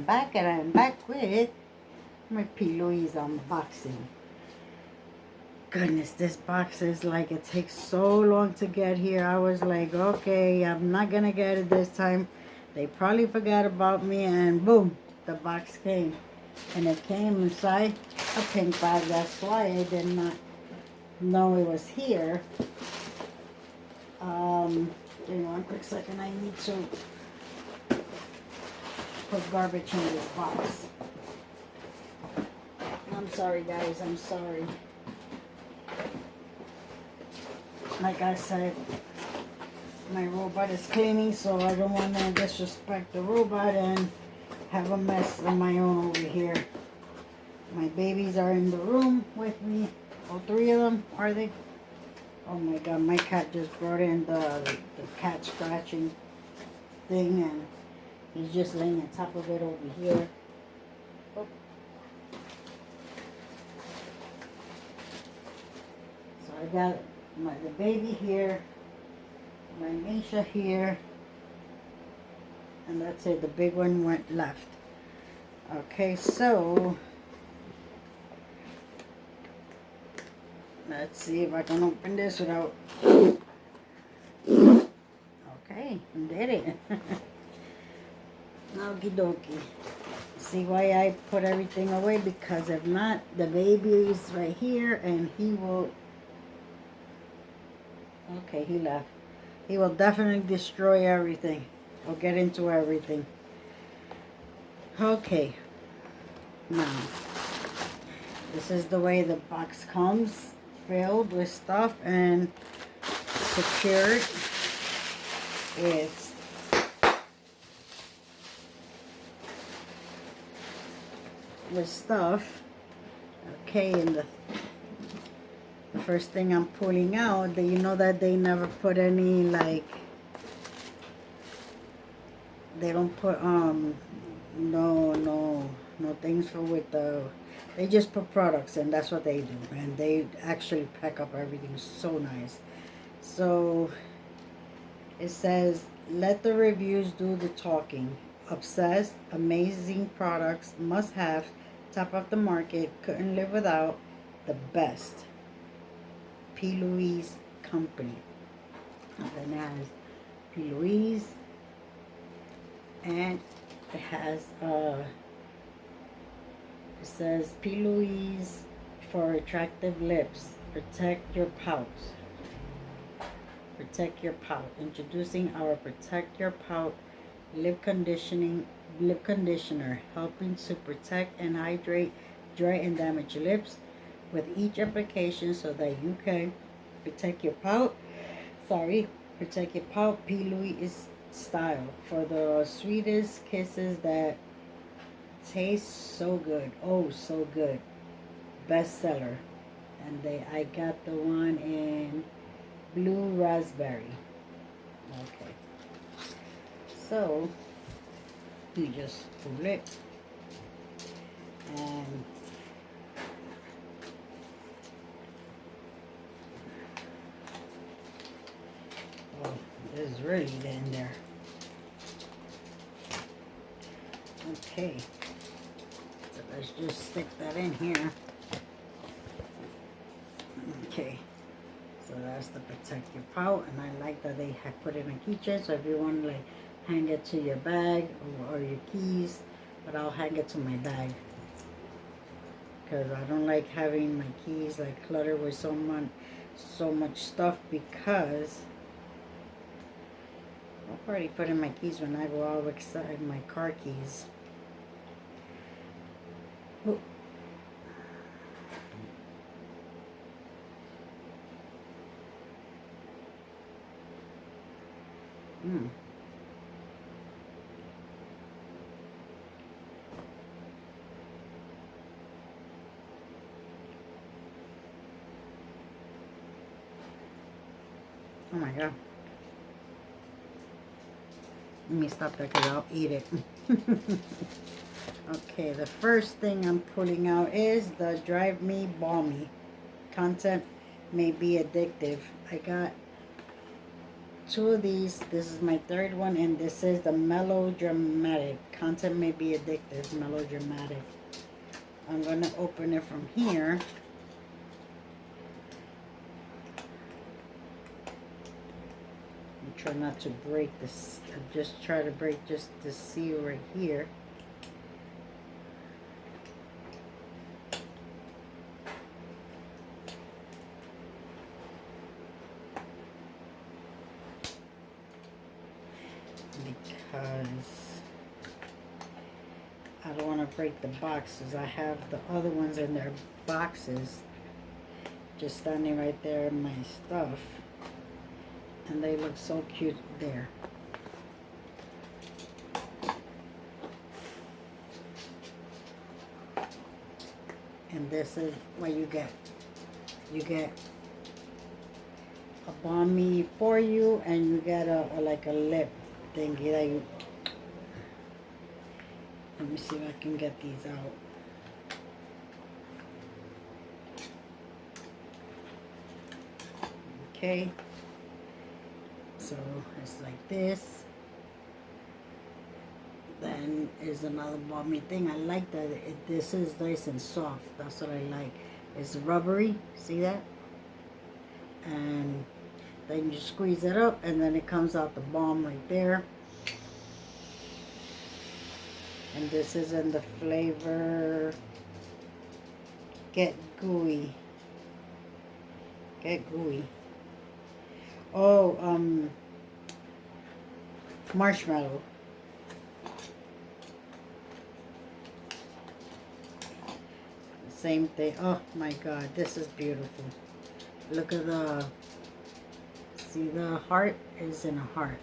I'm back, and I'm back with my Louise unboxing. Goodness, this box is like, it takes so long to get here. I was like, okay, I'm not gonna get it this time. They probably forgot about me, and boom, the box came. And it came inside a pink bag. That's why I did not know it was here. Give me one quick second. I need to put garbage in this box. I'm sorry, guys. I'm sorry. Like I said, my robot is cleaning, so I don't want to disrespect the robot and have a mess of my own over here. My babies are in the room with me. All three of them, are they? Oh my god, my cat just brought in the cat scratching thing, and he's just laying on top of it over here. Oh. So I got the baby here, my Misha here, and that's it. The big one went left. Okay, so let's see if I can open this without... Okay, did it. Okie dokie. See why I put everything away? Because if not, the baby is right here and he will... Okay, he left. He will definitely destroy everything. Or get into everything. Okay. Now, this is the way the box comes. Filled with stuff and secured with stuff. Okay, and the first thing I'm pulling out, you know that they never put any, like, they don't put no things for with the... They just put products, and that's what they do. And they actually pack up everything so nice. So it says, let the reviews do the talking. Obsessed, amazing products, must have, top of the market, couldn't live without, the best. Louise company. And then it has Louise, and it has it says Louise for attractive lips. Protect your pout. Protect your pout. Introducing our Protect Your Pout lip conditioner, helping to protect and hydrate dry and damaged lips with each application so that you can protect your pout. Protect your pout. Louise style for the sweetest kisses that taste so good. Oh, so good. Bestseller. And I got the one in blue raspberry. Okay. So you just pull it, and oh, there's really in there. Okay. So let's just stick that in here. Okay. So that's the Protect Your Pout, and I like that they have put it in a keychain. So if you want to like hang it to your bag or your keys, but I'll hang it to my bag because I don't like having my keys like cluttered with so much stuff, because I'll probably put in my keys when I go out outside, my car keys. Oh. Oh my god. Let me stop that because I'll eat it. Okay, the first thing I'm pulling out is the Drive Me Balmy. Content may be addictive. I got two of these. This is my third one, and this is the melodramatic. Content may be addictive. Melodramatic. I'm gonna open it from here. Try not to break this. Just try to break just the seal right here. Because I don't want to break the boxes. I have the other ones in their boxes just standing right there in my stuff. And they look so cute there. And this is what you get. You get a balmy for you, and you get a like a lip thingy that you. Let me see if I can get these out. Okay. So it's like this. Then is another balmy thing. I like that this is nice and soft. That's what I like. It's rubbery. See that? And then you squeeze it up, and then it comes out the balm right there. And this is in the flavor Get Gooey. Get Gooey. Oh, marshmallow. Same thing. Oh my God, this is beautiful. Look at the, see the heart is in a heart.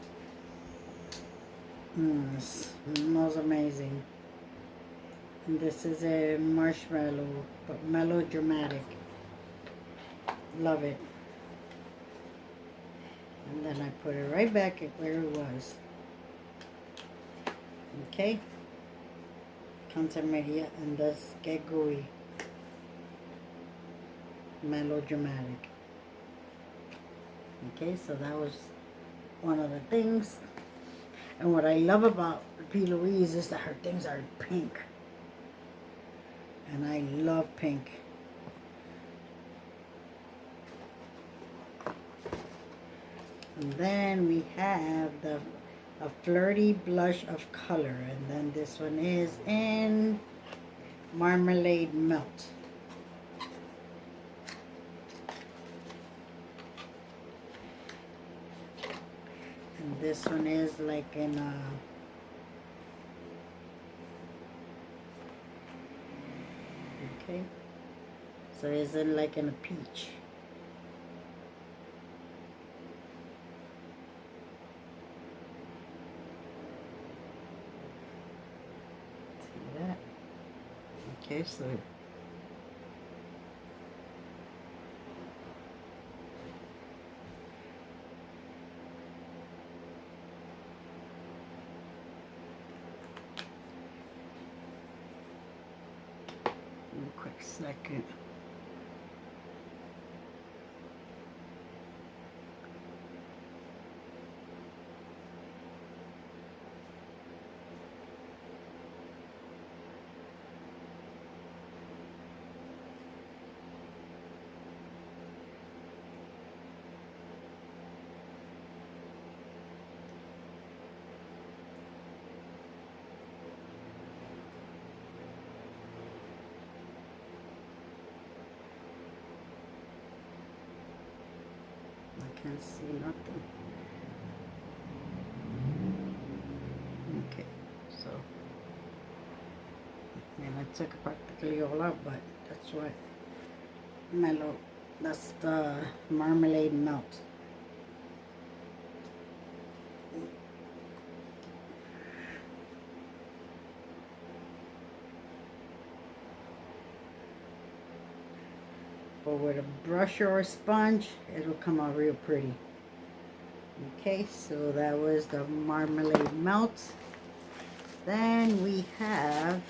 Smells amazing. And this is a marshmallow, but melodramatic. Love it. And then I put it right back at where it was. Okay. Content media, and this Get Gooey. Melodramatic. Okay, so that was one of the things. And what I love about P. Louise is that her things are pink. And I love pink. And then we have a flirty blush of color. And then this one is in Marmalade Melt. And this one is like in a, okay, so it's in like in a peach. See that? Okay, so a quick second. I can't see nothing. Okay, so, and I took it practically all out, but that's what that's the Marmalade Melt. But with a brush or a sponge, it'll come out real pretty. Okay, so that was the Marmalade Melt. Then we have,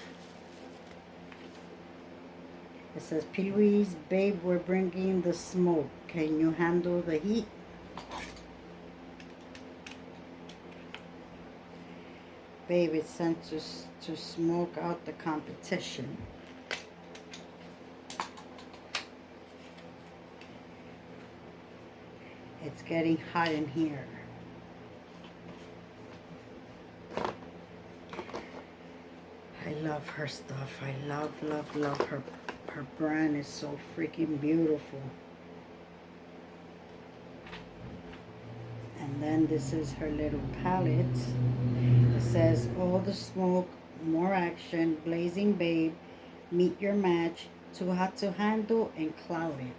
it says, P. Louise, babe, we're bringing the smoke. Can you handle the heat? babe is sent to smoke out the competition. It's getting hot in here. I love her stuff. I love her. Her brand is so freaking beautiful. And then this is her little palette. It says, all the smoke, more action, blazing babe, meet your match, too hot to handle, and clouded.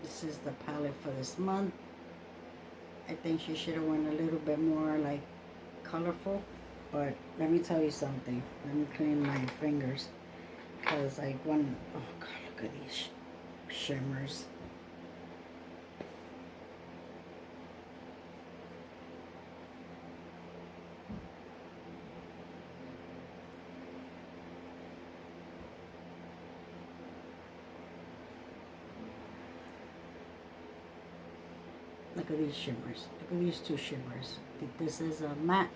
This is the palette for this month. I think she should have went a little bit more like colorful. But let me tell you something. Let me clean my fingers. Because I want, oh God, look at these shimmers. Look at these shimmers. Look at these two shimmers. This is a matte,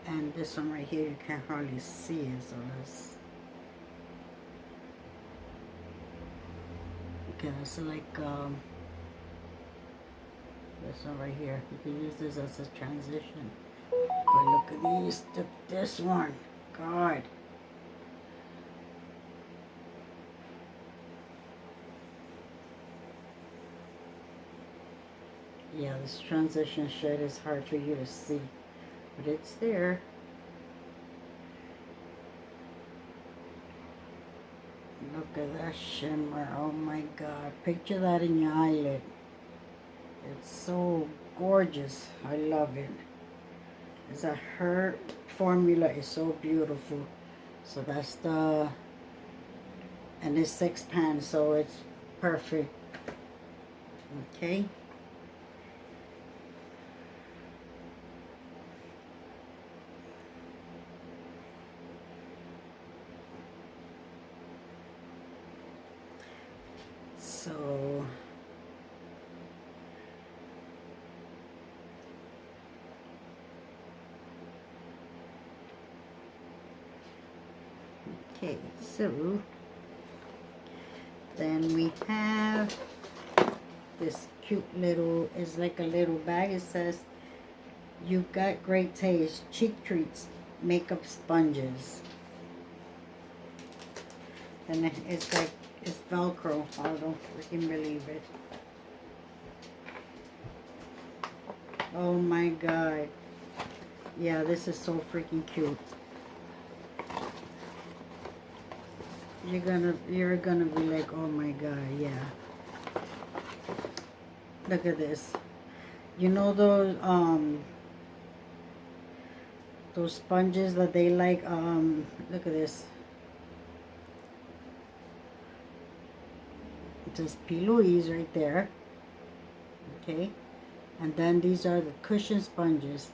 and this one right here you can't hardly see it. So let's. Okay, so like this one right here. You can use this as a transition. But look at these. This one, God. Yeah, this transition shade is hard for you to see, but it's there. Look at that shimmer. Oh my God. Picture that in your eyelid. It's so gorgeous. I love it. It's a her formula is so beautiful. So that's the, and it's 6 pans, so it's perfect. Okay. So okay, so then we have this cute little, it's like a little bag. It says, you've got great taste, cheek treats, makeup sponges. And it's like, it's Velcro. I don't freaking believe it. Oh my God. Yeah, this is so freaking cute. You're gonna be like, oh my God, yeah. Look at this. You know those sponges that they like, look at this. It says Louise right there. Okay. And then these are the cushion sponges.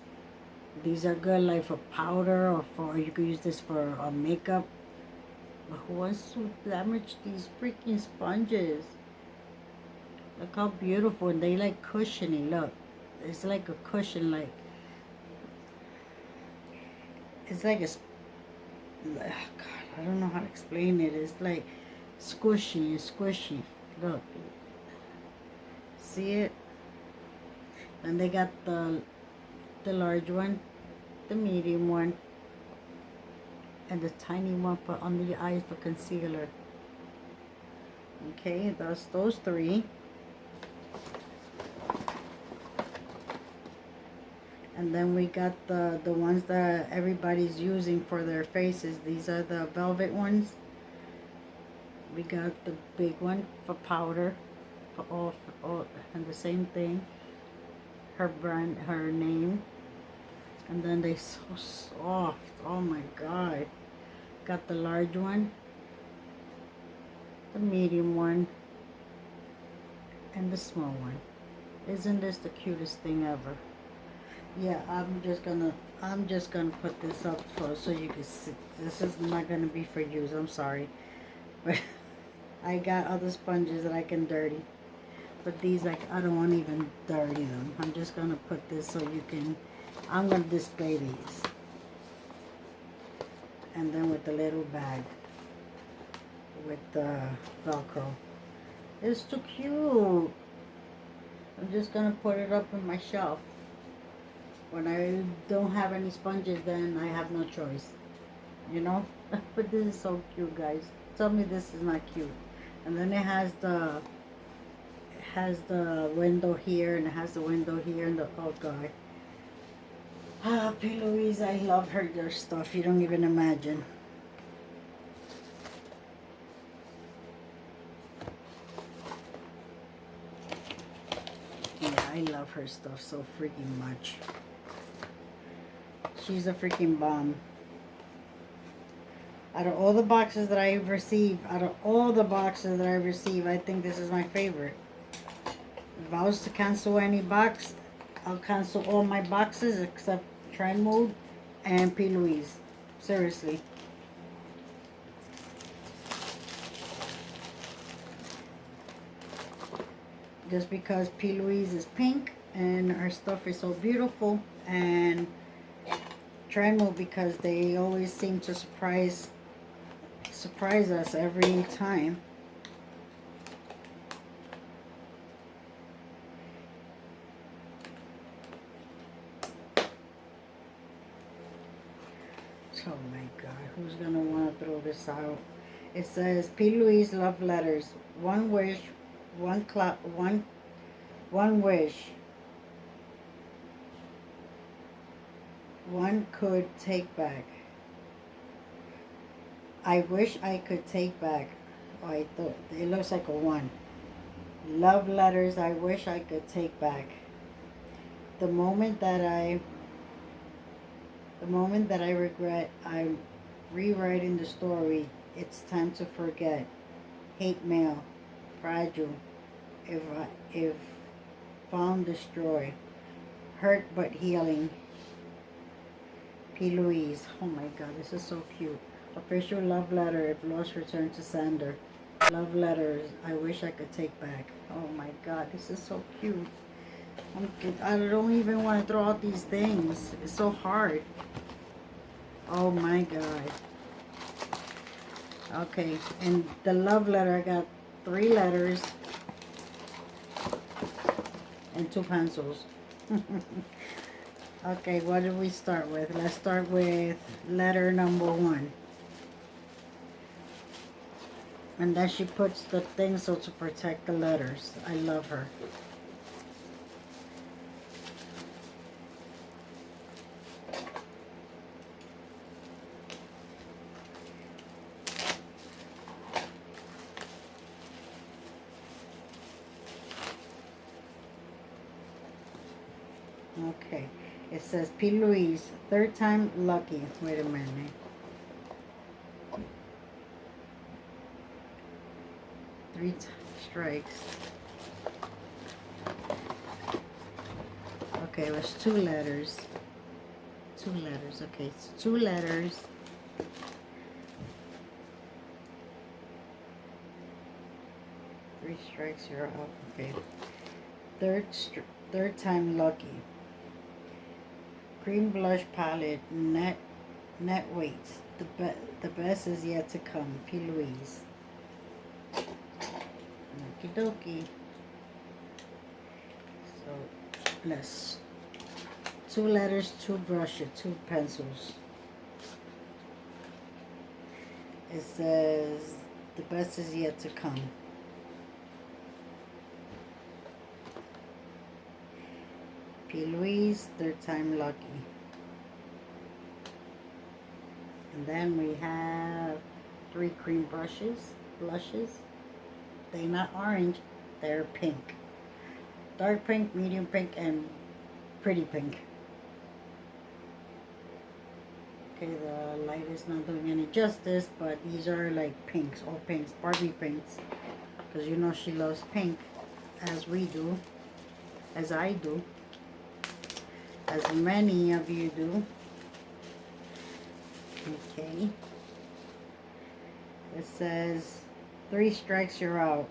These are good like for powder, or for, you could use this for makeup. But who wants to damage these freaking sponges? Look how beautiful. And they like cushiony. Look. It's like a cushion, like, it's like a, God, I don't know how to explain it. It's like squishy, squishy. Look. See it? And they got the large one, the medium one, and the tiny one for under your eyes for concealer. Okay, that's those three. And then we got the ones that everybody's using for their faces. These are the velvet ones. We got the big one for powder, for all, and the same thing. Her brand, her name. And then they so soft. Oh my God. Got the large one, the medium one, and the small one. Isn't this the cutest thing ever? Yeah, I'm just gonna put this up so you can see. This is not gonna be for use. I'm sorry, but I got other sponges that I can dirty. But these, like, I don't want to even dirty them. I'm just gonna put this so you can. I'm gonna display these. And then with the little bag with the Velcro. It's too cute. I'm just gonna put it up on my shelf. When I don't have any sponges, then I have no choice, you know. But this is so cute, guys. Tell me this is not cute. And then it has the window here, and it has the window here, and the, oh god. Ah, P. Louise, I love her stuff. You don't even imagine. Yeah, I love her stuff so freaking much. She's a freaking bomb. Out of all the boxes that I've received, I think this is my favorite. If I was to cancel any box, I'll cancel all my boxes except Trend Mode and P. Louise. Seriously. Just because P. Louise is pink and her stuff is so beautiful, and Trend Mode because they always seem to surprise us every time. Oh my god, who's gonna want to throw this out? It says P. Louise love letters. One wish, one wish. One could take back. I wish I could take back. Oh, I thought it looks like a one. Love letters I wish I could take back. The moment that I regret, I'm rewriting the story. It's time to forget. Hate mail. Fragile. If found, destroy. Hurt but healing. P. Louise. Oh my god, this is so cute. Official love letter. If lost, return to sender. Love letters I wish I could take back. Oh my god, this is so cute. I don't even want to throw out these things. It's so hard. Oh my god. Okay, and the love letter, I got 3 letters and 2 pencils. Okay, what did we start with? Let's start with letter number 1. And then she puts the thing so to protect the letters. I love her. Okay, it says P. Louise, 3rd time lucky. Wait a minute. Three strikes. Okay, it was 2 letters. 2 letters. Okay, it's 2 letters. Three strikes, you're up. Okay. Third time lucky. Cream blush palette, net weights. The best is yet to come. P. Louise. Okie dokie. So let's 2 letters, 2 brushes, 2 pencils. It says the best is yet to come. P. Louise, 3rd time lucky. And then we have 3 cream blushes. They're not orange, they're pink. Dark pink, medium pink, and pretty pink. Okay, the light is not doing any justice, but these are like pinks, all pinks, Barbie pinks. Because you know she loves pink, as we do, as I do, as many of you do. Okay. It says 3 strikes, you're out.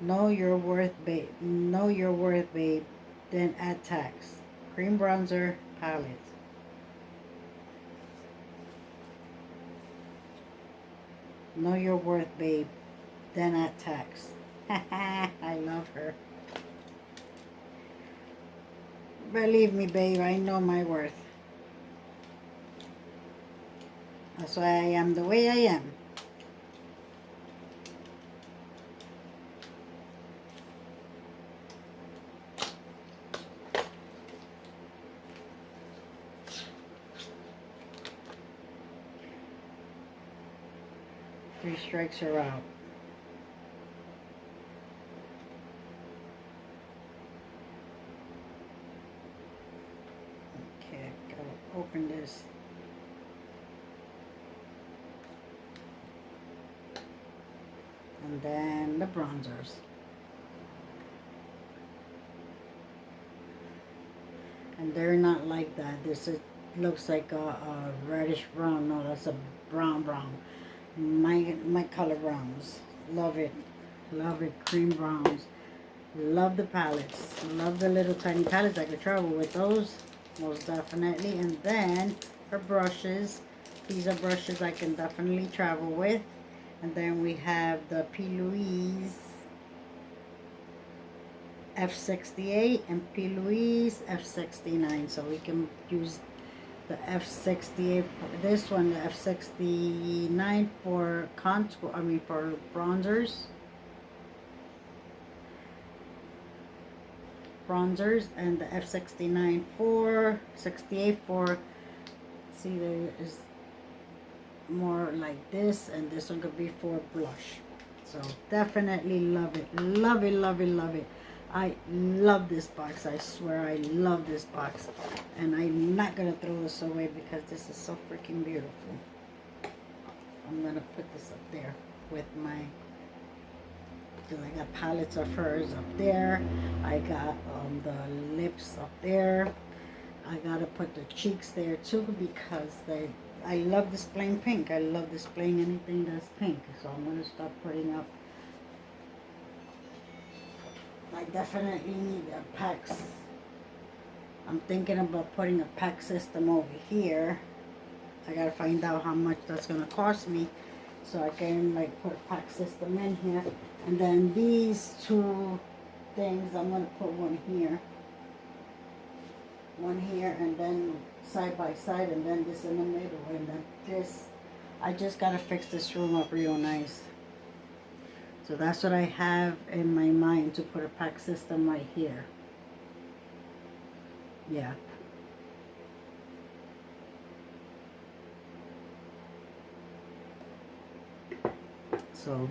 Know your worth, babe. Know your worth, babe. Then add tax. Cream bronzer palette. Know your worth, babe. Then at tax. I love her. Believe me, babe, I know my worth. That's why I am the way I am. 3 strikes are out. Okay, gotta open this. And then the bronzers. And they're not like that. This looks like a reddish brown. No, that's a brown. My color browns. Love it. Love it. Cream browns. Love the palettes. Love the little tiny palettes. I could travel with those. Most definitely. And then her brushes. These are brushes I can definitely travel with. And then we have the P. Louise F68 and P. Louise F69. So we can use the F68 for this one, the F69 for contour, for bronzers. And the F69 for 68 for, see, there is more like this, and this one could be for blush. So definitely love it. Love it, love it, love it. I love this box. I swear I love this box. And I'm not going to throw this away because this is so freaking beautiful. I'm going to put this up there with my, because I got palettes of hers up there. I got the lips up there. I got to put the cheeks there too because I love displaying pink. I love displaying anything that's pink. So I'm going to start putting up. I definitely need a PAX. I'm thinking about putting a PAX system over here. I gotta find out how much that's gonna cost me so I can like put a PAX system in here. And then these 2 things, I'm gonna put one here, and then side by side, and then this in the middle, and then this. I just gotta fix this room up real nice. So that's what I have in my mind, to put a PAX system right here. Yeah. So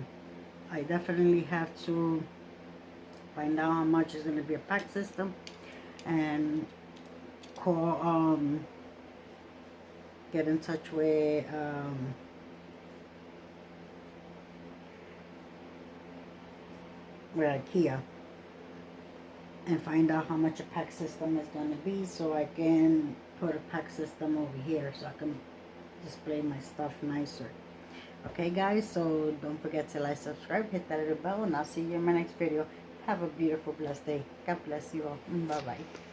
I definitely have to find out how much is going to be a PAX system and call, get in touch with IKEA and find out how much a PAX system is going to be so I can put a PAX system over here so I can display my stuff nicer. Okay guys, so don't forget to like, subscribe, hit that little bell, and I'll see you in my next video. Have a beautiful, blessed day. God bless you all. Bye bye.